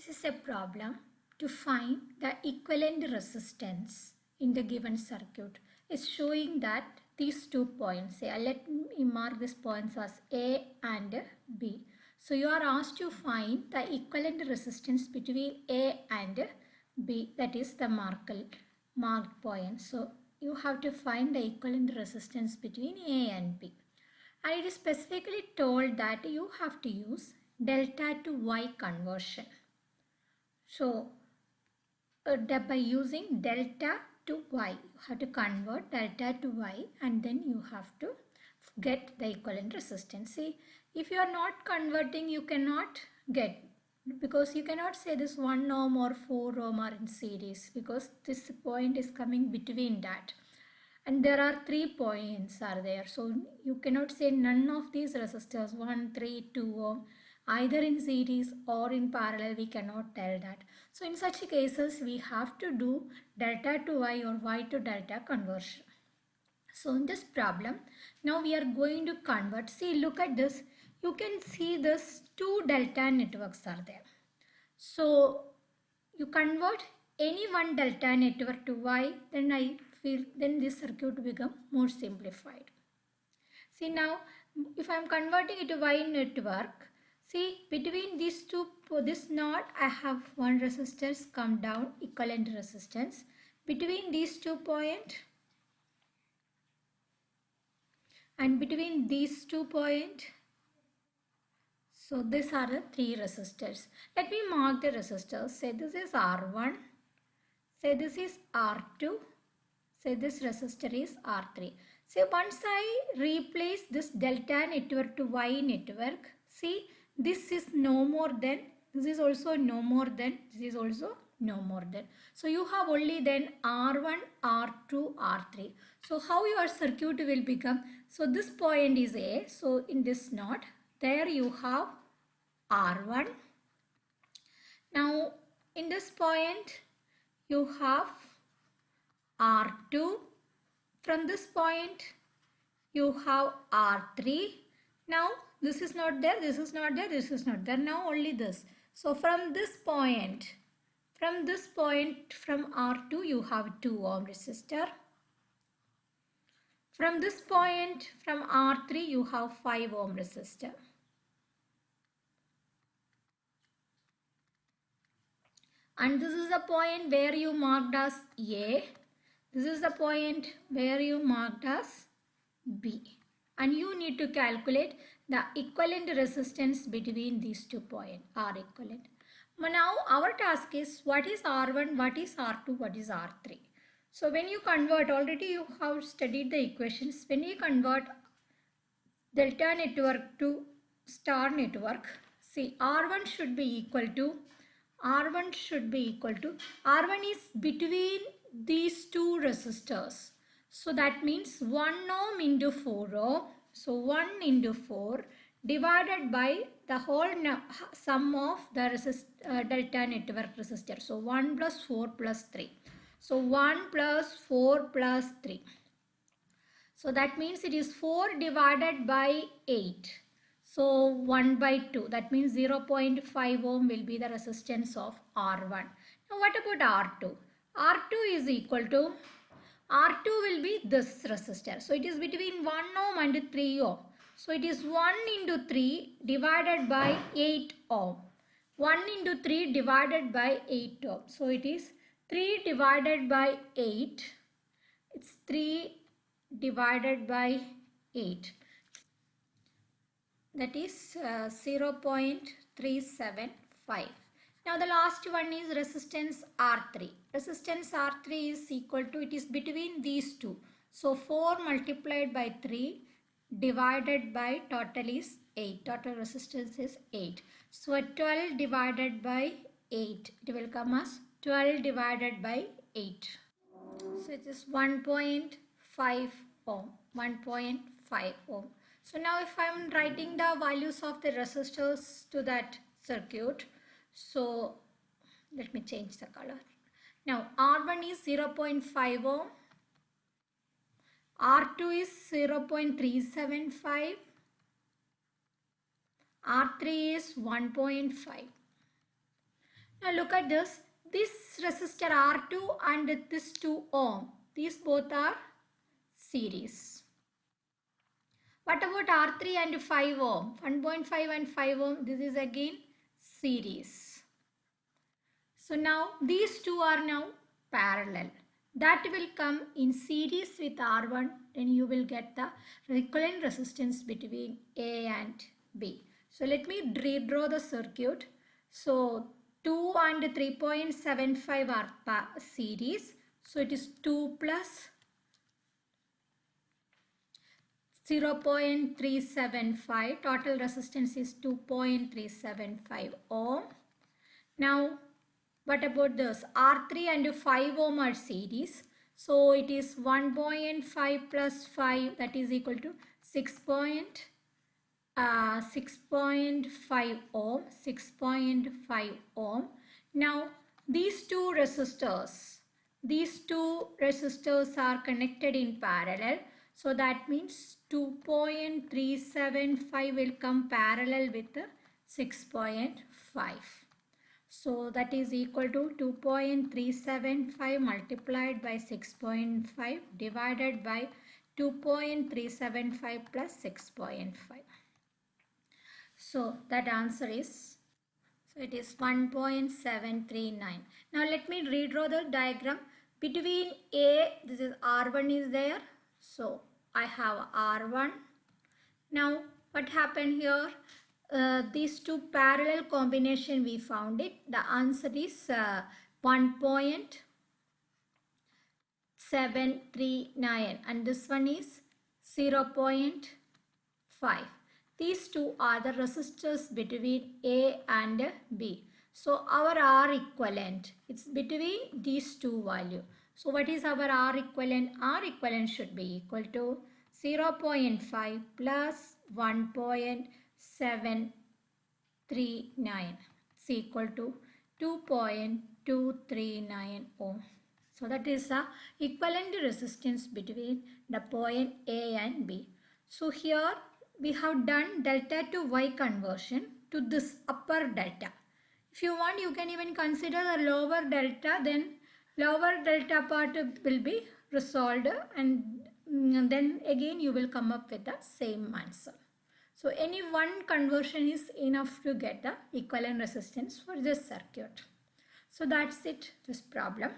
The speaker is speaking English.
This is a problem to find the equivalent resistance in the given circuit. It's showing that these 2 points, let me mark these points as A and B. So you are asked to find the equivalent resistance between A and B, that is the marked point. So you have to find the equivalent resistance between A and B. And it is specifically told that you have to use delta to Y conversion. So by using delta to Y, you have to convert delta to Y and then you have to get the equivalent resistance. See, if you are not converting, you cannot get, because you cannot say this 1 ohm or 4 ohm are in series, because this point is coming between that. And there are 3 points are there. So you cannot say none of these resistors 1, 3, 2 ohm either in series or in parallel. We cannot tell that. So in such cases we have to do delta to Y or Y to delta conversion. So in this problem, now we are going to convert. See, look at this. You can see this 2 delta networks are there. So you convert any one delta network to Y, then this circuit will become more simplified. See, now if I am converting it to Y network, see, between these two, this node I have one resistance come down, equivalent resistance. Between these 2 points and between these 2 points, so these are the 3 resistors. Let me mark the resistors. Say this is R1, say this is R2, say this resistor is R3. So once I replace this delta network to Y network, see, this is no more than, this is also no more than, this is also no more than. So you have only then R1, R2, R3. So how your circuit will become? So this point is A. So in this node, there you have R1. Now in this point, you have R2. From this point, you have R3. Now this is not there, this is not there, this is not there. Now only this. So from this point, from R2, you have 2 ohm resistor. From this point, from R3, you have 5 ohm resistor. And this is the point where you marked as A. This is the point where you marked as B. And you need to calculate the equivalent resistance between these 2 points, R equivalent. Now our task is, what is R1, what is R2, what is R3. So when you convert, already you have studied the equations. When you convert delta network to star network, see, R1 should be equal to, R1 is between these 2 resistors. So that means 1 ohm into 4 ohm. So 1 into 4 divided by the whole sum of the delta network resistor. So 1 plus 4 plus 3. So 1 plus 4 plus 3. So that means it is 4 divided by 8. So 1 by 2. That means 0.5 ohm will be the resistance of R1. Now what about R2? R2 is equal to, R2 will be this resistor. So it is between 1 ohm and 3 ohm. So it is 1 into 3 divided by 8 ohm. 1 into 3 divided by 8 ohm. So it is 3 divided by 8. It's 3 divided by 8. That is 0.375. Now the last one is resistance R3. Resistance R3 is equal to, it is between these two. So 4 multiplied by 3 divided by total is 8. Total resistance is 8. So 12 divided by 8. It will come as 12 divided by 8. So it is 1.5 ohm. 1.5 ohm. So now if I am writing the values of the resistors to that circuit, so let me change the color. Now R1 is 0.5 ohm, R2 is 0.375, R3 is 1.5. Now look at this. This resistor R2 and this 2 ohm. These both are series. What about R3 and 5 ohm? 1.5 and 5 ohm. This is again series. So now these two are now parallel. That will come in series with R1. Then you will get the equivalent resistance between A and B. So let me redraw the circuit. So 2 and 3.75 are series. So it is 2 plus 0.375. Total resistance is 2.375 ohm. Now what about this? R3 and 5 ohm are series. So it is 1.5 plus 5, that is equal to 6.5 ohm. 6.5 ohm. Now these two resistors are connected in parallel. So that means 2.375 will come parallel with 6.5. So that is equal to 2.375 multiplied by 6.5 divided by 2.375 plus 6.5. So that answer is, so it is 1.739. Now let me redraw the diagram. Between A, this is R1 is there. So I have R1. Now what happened here? These two parallel combination we found it. The answer is 1.739 and this one is 0.5. These two are the resistors between A and B. So our R equivalent, it's between these two values. So what is our R equivalent? R equivalent should be equal to 0.5 plus 1.739 is equal to 2.239 ohm. So that is the equivalent resistance between the point A and B. So here we have done delta to Y conversion to this upper delta. If you want, you can even consider the lower delta, then lower delta part will be resolved and then again you will come up with the same answer. So any one conversion is enough to get the equivalent resistance for this circuit. So that's it, this problem.